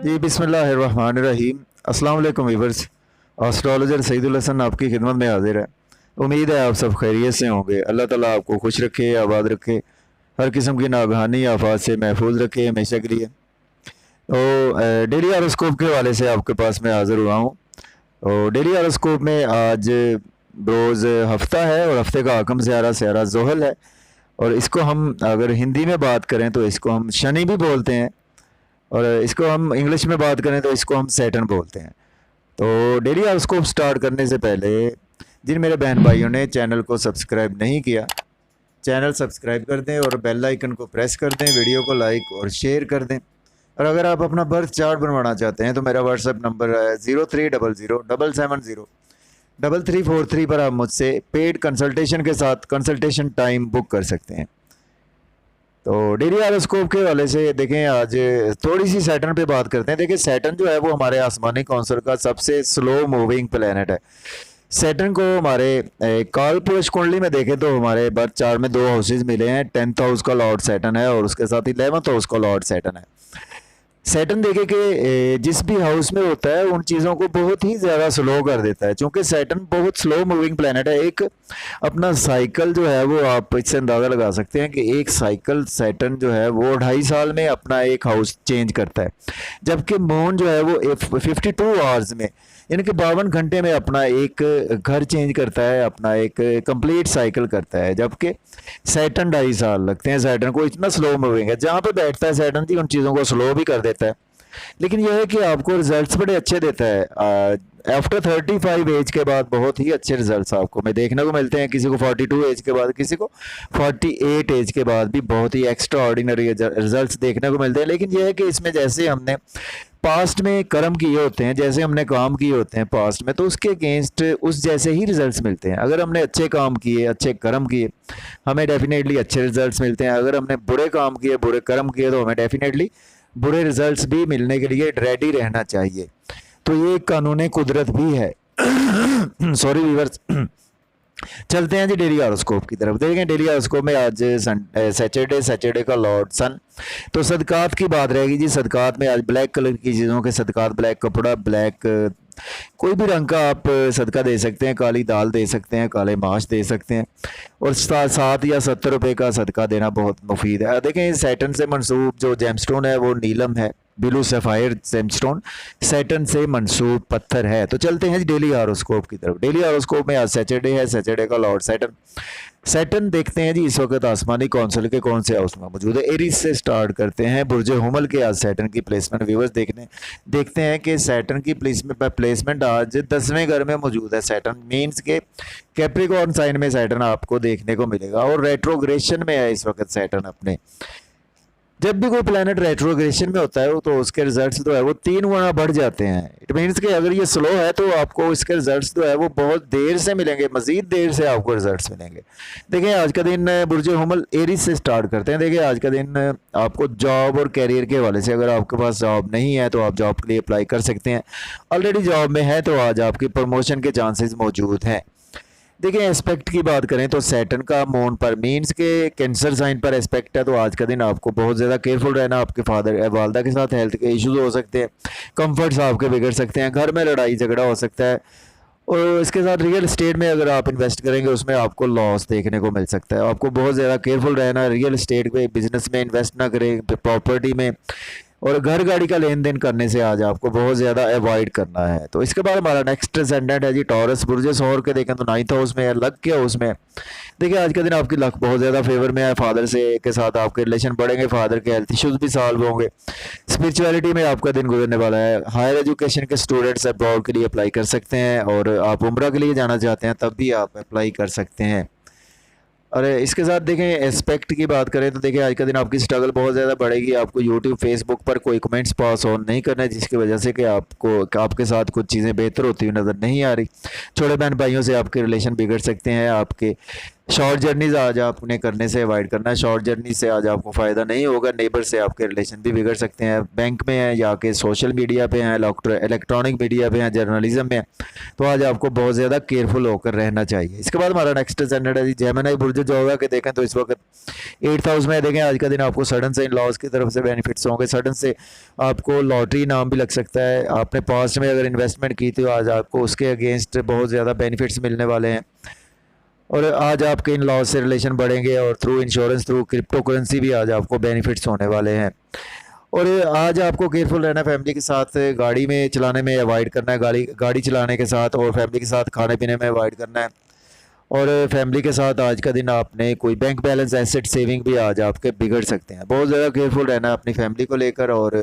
जी बिस्मिल्लाहिर्रहमानिर्रहीम। अस्सलाम वालेकुम वीवर्स। एस्ट्रोलॉजर सईदुल हसन आपकी खिदमत में हाजिर है। उम्मीद है आप सब खैरियत से होंगे। अल्लाह ताला आपको खुश रखे, आबाद रखे, हर किस्म की नागहानी आफात से महफूज रखे हमेशा के लिए। तो डेली हॉरोस्कोप के हवाले से आपके पास मैं हाज़िर हुआ हूँ। और डेली हॉरोस्कोप में आज रोज़ हफ्ता है और हफ्ते का हकम स्यारा स्यारा ज़ोहल है। और इसको हम अगर हिंदी में बात करें तो इसको हम शनि भी बोलते हैं, और इसको हम इंग्लिश में बात करें तो इसको हम सैटर्न बोलते हैं। तो डेली हॉरोस्कोप स्टार्ट करने से पहले जिन मेरे बहन भाइयों ने चैनल को सब्सक्राइब नहीं किया, चैनल सब्सक्राइब कर दें और बेल आइकन को प्रेस कर दें, वीडियो को लाइक और शेयर कर दें। और अगर आप अपना बर्थ चार्ट बनवाना चाहते हैं तो मेरा व्हाट्सएप नंबर है 0300773343 पर आप मुझसे पेड कंसल्टेशन के साथ कंसल्टेशन टाइम बुक कर सकते हैं। तो डेली हॉरोस्कोप के वाले से देखें, आज थोड़ी सी सैटर्न पे बात करते हैं। देखिए सैटर्न जो है वो हमारे आसमानी कौंसल का सबसे स्लो मूविंग प्लेनेट है। सैटर्न को हमारे काल पुरुष कुंडली में देखें तो हमारे बर्थ चार्ट में दो हाउसेज मिले हैं। 10th हाउस का लॉर्ड सैटर्न है और उसके साथ 11th हाउस का लॉर्ड सैटर्न है। सैटर्न देखे कि जिस भी हाउस में होता है उन चीज़ों को बहुत ही ज़्यादा स्लो कर देता है, क्योंकि सैटर्न बहुत स्लो मूविंग प्लेनेट है। एक अपना साइकिल जो है वो आप इससे अंदाज़ा लगा सकते हैं कि एक साइकिल सैटर्न जो है वो 2.5 साल में अपना एक हाउस चेंज करता है, जबकि मून जो है वो 52 आवर्स में यानी कि 52 घंटे में अपना एक घर चेंज करता है, अपना एक कंप्लीट साइकिल करता है। जबकि सैटर्न 2.5 साल लगते हैं। सैटर्न को इतना स्लो मूविंग है, जहाँ पे बैठता है सैटर्न जी उन चीज़ों को स्लो भी कर देता है, लेकिन यह है कि आपको रिजल्ट्स बड़े अच्छे देता है। आफ्टर 35 एज के बाद बहुत ही अच्छे रिजल्ट्स आपको में देखने को मिलते हैं। किसी को 42 एज के बाद, किसी को 48 एज के बाद भी बहुत ही एक्स्ट्रा ऑर्डिनरी रिजल्ट्स देखने को मिलते हैं। लेकिन यह है कि इसमें जैसे हमने पास्ट में कर्म किए होते हैं, जैसे हमने काम किए होते हैं पास्ट में, तो उसके अगेंस्ट उस जैसे ही रिजल्ट्स मिलते हैं। अगर हमने अच्छे काम किए, अच्छे कर्म किए, हमें डेफिनेटली अच्छे रिजल्ट्स मिलते हैं। अगर हमने बुरे काम किए, बुरे कर्म किए, तो हमें डेफिनेटली बुरे रिजल्ट्स भी मिलने के लिए रेडी रहना चाहिए। तो ये कानून कुदरत भी है। Sorry viewers. चलते हैं जी डेली हॉरोस्कोप की तरफ। देखें डेली हॉरोस्कोप में आज सैटरडे का लॉर्ड सन। तो सदकात की बात रहेगी जी। सदकात में आज ब्लैक कलर की चीज़ों के सदकात, ब्लैक कपड़ा, ब्लैक कोई भी रंग का आप सदका दे सकते हैं। काली दाल दे सकते हैं, काले माश दे सकते हैं, और 7 या 70 रुपये का सदका देना बहुत मुफीद है। देखें सैटर्न से मंसूब जो जेमस्टोन है वो नीलम है, ब्लू सफ़ायर जेमस्टोन सैटर्न से मंसूब पत्थर है। तो चलते हैं डेली हॉरोस्कोप की तरफ। डेली हॉरोस्कोप में आज सैटरडे है, सैटरडे का लॉर्ड सैटर्न। सैटर्न देखते हैं जी इस वक्त आसमानी कौंसल के कौन से हाउस में मौजूद है। एरीज से स्टार्ट करते हैं। बुर्ज हुमल के आज सैटर्न की प्लेसमेंट व्यूवर्स देखते हैं कि सैटर्न की प्लेसमेंट आज 10वें घर में मौजूद है। सैटर्न मीन्स के कैप्रिकॉर्न साइन में सैटर्न आपको देखने को मिलेगा, और रेट्रोग्रेशन में है इस वक्त सैटर्न अपने। जब भी कोई प्लैनेट रेट्रोग्रेशन में होता है तो उसके रिजल्ट्स जो है वो 3 गुना बढ़ जाते हैं। इट मीन्स कि अगर ये स्लो है तो आपको इसके रिजल्ट्स जो है वो बहुत देर से मिलेंगे, मजीद देर से आपको रिजल्ट्स मिलेंगे। देखिए आज का दिन बुर्ज हुमल एरीज से स्टार्ट करते हैं। देखिए आज का दिन आपको जॉब और कैरियर के हवाले से, अगर आपके पास जॉब नहीं है तो आप जॉब के लिए अप्लाई कर सकते हैं। ऑलरेडी जॉब में है तो आज आपकी प्रमोशन के चांसेस मौजूद हैं। देखिए एस्पेक्ट की बात करें तो सैटर्न का मून पर मीन्स के कैंसर साइन पर एस्पेक्ट है। तो आज का दिन आपको बहुत ज़्यादा केयरफुल रहना। आपके फादर वालदा के साथ हेल्थ के इश्यूज हो सकते हैं, कंफर्ट्स आपके बिगड़ सकते हैं, घर में लड़ाई झगड़ा हो सकता है, और इसके साथ रियल एस्टेट में अगर आप इन्वेस्ट करेंगे उसमें आपको लॉस देखने को मिल सकता है। आपको बहुत ज़्यादा केयरफुल रहना। रियल एस्टेट में, बिजनेस में इन्वेस्ट ना करें, प्रॉपर्टी में, और घर गाड़ी का लेन देन करने से आज आपको बहुत ज़्यादा अवॉइड करना है। तो इसके बाद हमारा नेक्स्ट असेंडेंट है जी टॉरस। बुर्ज सौर के देखें तो 9th हाउस में है, लक के हाउस में। देखिए आज का दिन आपकी लक बहुत ज़्यादा फेवर में है। फादर से के साथ आपके रिलेशन बढ़ेंगे, फादर के हेल्थ इश्यूज भी सॉल्व होंगे। स्पिरिचुअलिटी में आपका दिन गुजरने वाला है। हायर एजुकेशन के स्टूडेंट्स अब्रॉड के लिए अप्लाई कर सकते हैं, और आप उम्रा के लिए जाना चाहते हैं तब भी आप अप्लाई कर सकते हैं। और इसके साथ देखें एस्पेक्ट की बात करें तो देखिए आज का दिन आपकी स्ट्रगल बहुत ज़्यादा बढ़ेगी। आपको यूट्यूब फेसबुक पर कोई कमेंट्स पास ऑन नहीं करना है, जिसकी वजह से कि आपके साथ कुछ चीज़ें बेहतर होती हुई नज़र नहीं आ रही। छोटे बहन भाइयों से आपके रिलेशन बिगड़ सकते हैं। आपके शॉर्ट जर्नीज आज आपने करने से अवॉइड करना है। शॉर्ट जर्नी से आज आपको फ़ायदा नहीं होगा। नेबर से आपके रिलेशन भी बिगड़ सकते हैं। बैंक में हैं या कि सोशल मीडिया पे हैं, इलेक्ट्रॉनिक मीडिया पे हैं, जर्नलिज्म में, तो आज आपको बहुत ज़्यादा केयरफुल होकर रहना चाहिए। इसके बाद हमारा नेक्स्ट स्टैंडर्ड है जी जेमिनी। बुर्ज जो होगा कि देखें तो इस वक्त एट्थ हाउस में देखें आज का दिन आपको सडन से इन लॉज की तरफ से बेनिफिट्स होंगे, सडन से आपको लॉटरी नाम भी लग सकता है। आपने पास्ट में अगर इन्वेस्टमेंट की तो आज आपको उसके अगेंस्ट बहुत ज़्यादा बेनिफिट्स मिलने वाले हैं। और आज आपके इन लॉज से रिलेशन बढ़ेंगे और through insurance, through crypto currency भी आज आपको बेनिफिट्स होने वाले हैं। और आज आपको केयरफुल रहना है फैमिली के साथ, गाड़ी में चलाने में अवॉइड करना है, गाड़ी चलाने के साथ और फैमिली के साथ खाने पीने में अवॉइड करना है। और फैमिली के साथ आज का दिन आपने कोई बैंक बैलेंस, एसेट, सेविंग भी आज आपके बिगड़ सकते हैं। बहुत ज़्यादा केयरफुल रहना है अपनी फैमिली को लेकर और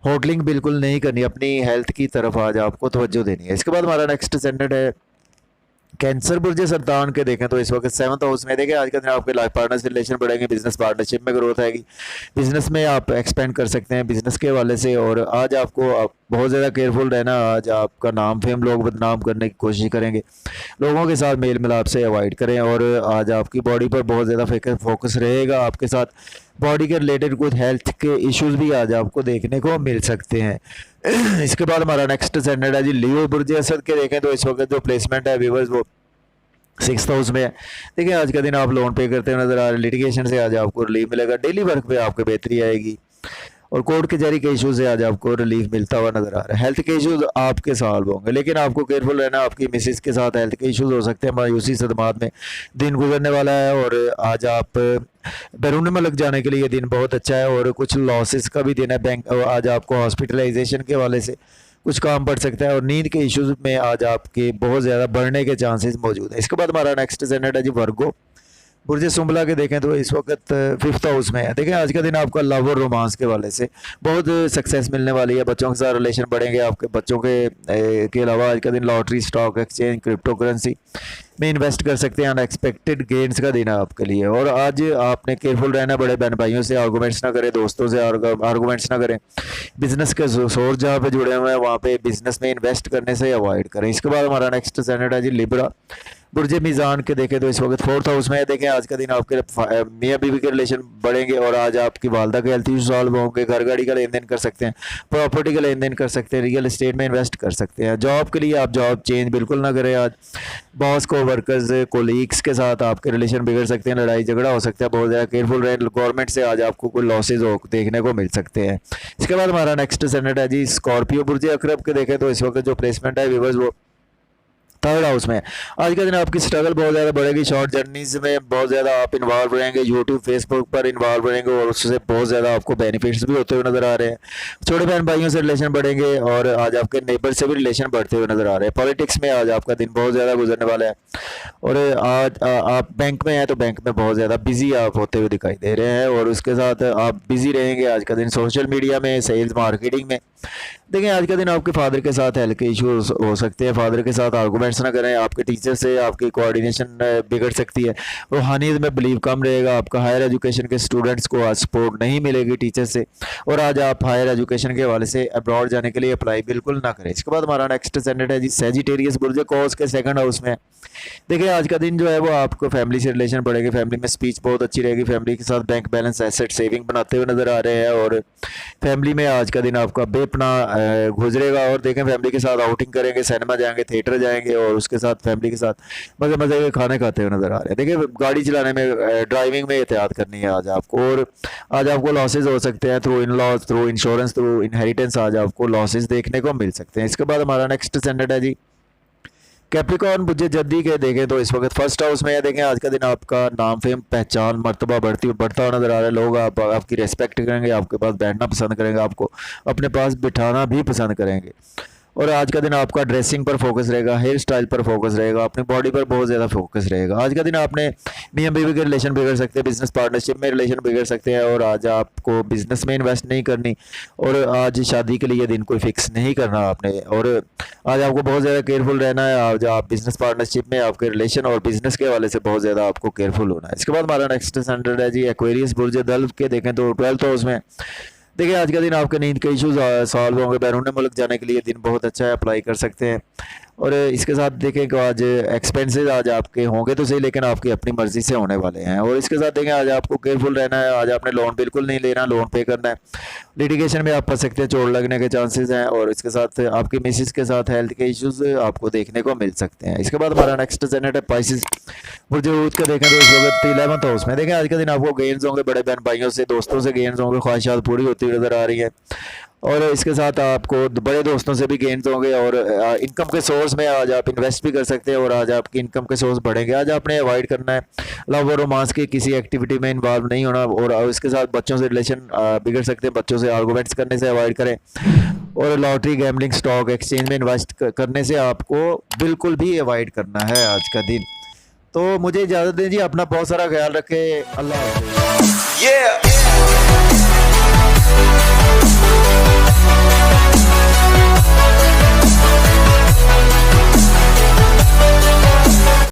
होटलिंग बिल्कुल नहीं करनी, अपनी हेल्थ की तरफ आज आपको तवज्जो देनी है। इसके बाद हमारा नेक्स्ट स्टैंडर्ड है कैंसर बुर्ज सरतान के देखें तो इस वक्त 7th हाउस में देखें आज का दिन आपके लाइफ पार्टनर्स रिलेशन बढ़ेंगे, बिजनेस पार्टनरशिप में ग्रोथ आएगी, बिजनेस में आप एक्सपेंड कर सकते हैं बिजनेस के हवाले से। और आज आपको बहुत ज़्यादा केयरफुल रहना, आज आपका नाम फेम लोग बदनाम करने की कोशिश करेंगे, लोगों के साथ मेल मिलाप से अवॉइड करें। और आज आपकी बॉडी पर बहुत ज़्यादा फोकस रहेगा, आपके साथ बॉडी के रिलेटेड कुछ हेल्थ के इश्यूज भी आज आपको देखने को मिल सकते हैं। इसके बाद हमारा नेक्स्ट स्टैंडर्ड है जी लियो बुर्ज असद के देखें तो इस वक्त जो प्लेसमेंट है व्यूवर्स वो 6th हाउस में है। देखिए आज का दिन आप लोन पे करते हुए नजर आ रहे हैं, लिटिगेशन से आज आपको रिलीफ मिलेगा, डेली वर्क पे आपके बेहतरी आएगी और कोर्ट कचहरी के इशूज़ से आज आपको रिलीफ मिलता हुआ नजर आ रहा है। हेल्थ के इशूज़ आपके सॉल्व होंगे, लेकिन आपको केयरफुल रहना, आपकी मिसेस के साथ हेल्थ के इशूज़ हो सकते हैं, मायूसी सदमात में दिन गुजरने वाला है। और आज आप बैरून मुल्क जाने के लिए दिन बहुत अच्छा है और कुछ लॉसेस का भी दिन है, बैंक आज आपको हॉस्पिटलाइजेशन के हवाले से कुछ काम पड़ सकता है और नींद के इश्यूज में आज आपके बहुत ज़्यादा बढ़ने के चांसेस मौजूद हैं। इसके बाद हमारा नेक्स्ट स्टैंडर्ड है जी वर्गो बुर्ज सुंबला के देखें तो इस वक्त 5th हाउस में है। देखें आज का दिन आपका लव और रोमांस के वाले से बहुत सक्सेस मिलने वाली है, बच्चों के साथ रिलेशन बढ़ेंगे, आपके बच्चों के अलावा आज का दिन lottery, stock exchange, crypto currency में इन्वेस्ट कर सकते हैं। अनएक्सपेक्टेड गेन्स का दिन है आपके लिए। और आज आपने केयरफुल रहना, बड़े बहन भाइयों से आर्गूमेंट्स ना करें, दोस्तों से आर्गूमेंट्स ना करें, बिजनेस के सोर्स जहाँ पे जुड़े हुए हैं वहाँ पे बिजनेस में इन्वेस्ट करने से अवॉइड करें। इसके बाद हमारा नेक्स्ट स्टैंडर्ड है जी लिब्रा बुर्ज मीज़ान के देखें तो इस वक्त 4th हाउस में है। देखें आज का दिन आपके मियाँ बीवी के रिलेशन बढ़ेंगे और आज आपकी वालदा के हेल्थ इशू सॉल्व होंगे, घर गाड़ी का लेन देन कर सकते हैं, प्रॉपर्टी का लेन देन कर सकते हैं, रियल एस्टेट में इन्वेस्ट कर सकते हैं। जॉब के लिए आप जॉब चेंज बिल्कुल ना करें, आज बॉस को, वर्कर्स, कोलीग्स के साथ आपके रिलेशन बिगड़ सकते हैं, लड़ाई झगड़ा हो सकता है, बहुत ज़्यादा केयरफुल रहे। गवर्नमेंट से आज आपको कोई लॉसेज देखने को मिल सकते हैं। इसके बाद हमारा नेक्स्ट स्टैंडर्ड है जी स्कॉर्पियो बुर्ज अकरब के देखें तो इस वक्त जो प्लेसमेंट है व्यूअर्स वो 3rd हाउस में। आज का दिन आपकी स्ट्रगल बहुत ज़्यादा बढ़ेगी, शॉर्ट जर्नीज में बहुत ज़्यादा आप इन्वॉल्व रहेंगे, यूट्यूब फेसबुक पर इन्वॉल्व रहेंगे और उससे बहुत ज़्यादा आपको बेनिफिट्स भी होते हुए नजर आ रहे हैं। छोटे बहन भाइयों से रिलेशन बढ़ेंगे और आज आपके नेबर से भी रिलेशन बढ़ते हुए नजर आ रहे हैं। पॉलिटिक्स में आज आपका दिन बहुत ज़्यादा गुजरने वाला है और आज आप बैंक में हैं तो बैंक में बहुत ज़्यादा बिजी आप होते हुए दिखाई दे रहे हैं और उसके साथ आप बिजी रहेंगे आज का दिन सोशल मीडिया में, सेल्स, मार्केटिंग में। देखिए आज का दिन आपके फादर के साथ हेल्थ के इशू हो सकते हैं, फादर के साथ आर्गूमेंट्स ना करें, आपके टीचर से आपकी कोऑर्डिनेशन बिगड़ सकती है, रूहानियत में बिलीव कम रहेगा, आपका हायर एजुकेशन के स्टूडेंट्स को आज सपोर्ट नहीं मिलेगी टीचर से और आज आप हायर एजुकेशन के हवाले से अब्रॉड जाने के लिए अप्लाई बिल्कुल ना करें। इसके बाद हमारा नेक्स्ट स्टैंडर्ड है जी सेजिटेरियस बुर्ज कॉस के 2nd हाउस में। देखिए आज का दिन जो है वो आपको फैमिली से रिलेशन बढ़ेगी, फैमिली में स्पीच बहुत अच्छी रहेगी, फैमिली के साथ बैंक बैलेंस, एसेट, सेविंग बनाते हुए नजर आ रहे हैं और फैमिली में आज का दिन आपका बेपना गुजरेगा। और देखें फैमिली के साथ आउटिंग करेंगे, सिनेमा जाएंगे, थिएटर जाएंगे और उसके साथ फैमिली के साथ मजे मजे के खाने खाते हुए नजर आ रहे हैं। देखिए गाड़ी चलाने में, ड्राइविंग में एहतियात करनी है आज आपको और आज आपको लॉसेज हो सकते हैं through in laws, through insurance, through inheritance, आज आपको लॉसेज देखने को मिल सकते हैं। इसके बाद हमारा नेक्स्ट स्टैंडर्ड है जी कैप्रिकॉर्न बुर्ज जद्दी के देखें तो इस वक्त 1st हाउस में है। देखें आज का दिन आपका नाम, फेम, पहचान, मर्तबा बढ़ता हुआ नजर आ रहा है, लोग आपकी रेस्पेक्ट करेंगे, आपके पास बैठना पसंद करेंगे, आपको अपने पास बिठाना भी पसंद करेंगे। और आज का दिन आपका ड्रेसिंग पर फोकस रहेगा, हेयर स्टाइल पर फोकस रहेगा, अपनी बॉडी पर बहुत ज़्यादा फोकस रहेगा। आज का दिन आपने मियाँ बीवी के रिलेशन बिगड़ सकते हैं, बिजनेस पार्टनरशिप में रिलेशन बिगड़ सकते हैं और आज आपको बिजनेस में इन्वेस्ट नहीं करनी और आज शादी के लिए दिन कोई फिक्स नहीं करना आपने और आज आपको बहुत ज़्यादा केयरफुल रहना है। आज आप बिजनेस पार्टनरशिप में आपके रिलेशन और बिजनेस के हवाले से बहुत ज़्यादा आपको केयरफुल होना है। इसके बाद हमारा नेक्स्ट स्टैंडर्ड है जी एक्वेरियस बुर्ज दल्व के देखें तो 12th हाउस में। देखिए आज का दिन आपके नींद के इश्यूज सॉल्व होंगे, बैरून मुल्क जाने के लिए दिन बहुत अच्छा है, अप्लाई कर सकते हैं। और इसके साथ देखें कि आज एक्सपेंसेस आज आपके होंगे तो सही लेकिन आपकी अपनी मर्जी से होने वाले हैं। और इसके साथ देखें आज आपको केयरफुल रहना है, आज आपने लोन बिल्कुल नहीं लेना, लोन पे करना है लिटिगेशन में आप फंस सकते हैं, चोट लगने के चांसेस हैं, और इसके साथ आपकी मिसिस के साथ हेल्थ के इश्यूज आपको देखने को मिल सकते हैं। इसके बाद हमारा नेक्स्ट प्लैनेट है पाइसेस। बुर्ज के देखें तो इस वक्त 11th हाउस में देखें आज के दिन आपको गेन्स होंगे, बड़े बहन भाइयों से, दोस्तों से गेन्स होंगे, ख्वाहिशात पूरी होती हुई नज़र आ रही है, और इसके साथ आपको बड़े दोस्तों से भी गेन्स होंगे, और इनकम के सोर्स में आज आप इन्वेस्ट भी कर सकते हैं और आज आपकी इनकम के सोर्स बढ़ेंगे। आज आपने अवॉइड करना है लव और रोमांस की किसी एक्टिविटी में इन्वॉल्व नहीं होना, और इसके साथ बच्चों से रिलेशन बिगड़ सकते हैं, बच्चों से आर्गूमेंट्स करने से अवॉइड करें, और लॉटरी, गैम्बलिंग, स्टॉक एक्सचेंज में इन्वेस्ट करने से आपको बिल्कुल भी अवॉइड करना है आज का दिन। तो मुझे इजाज़त दीजिए, अपना बहुत सारा ख्याल रखें, अल्लाह हाफ़िज़।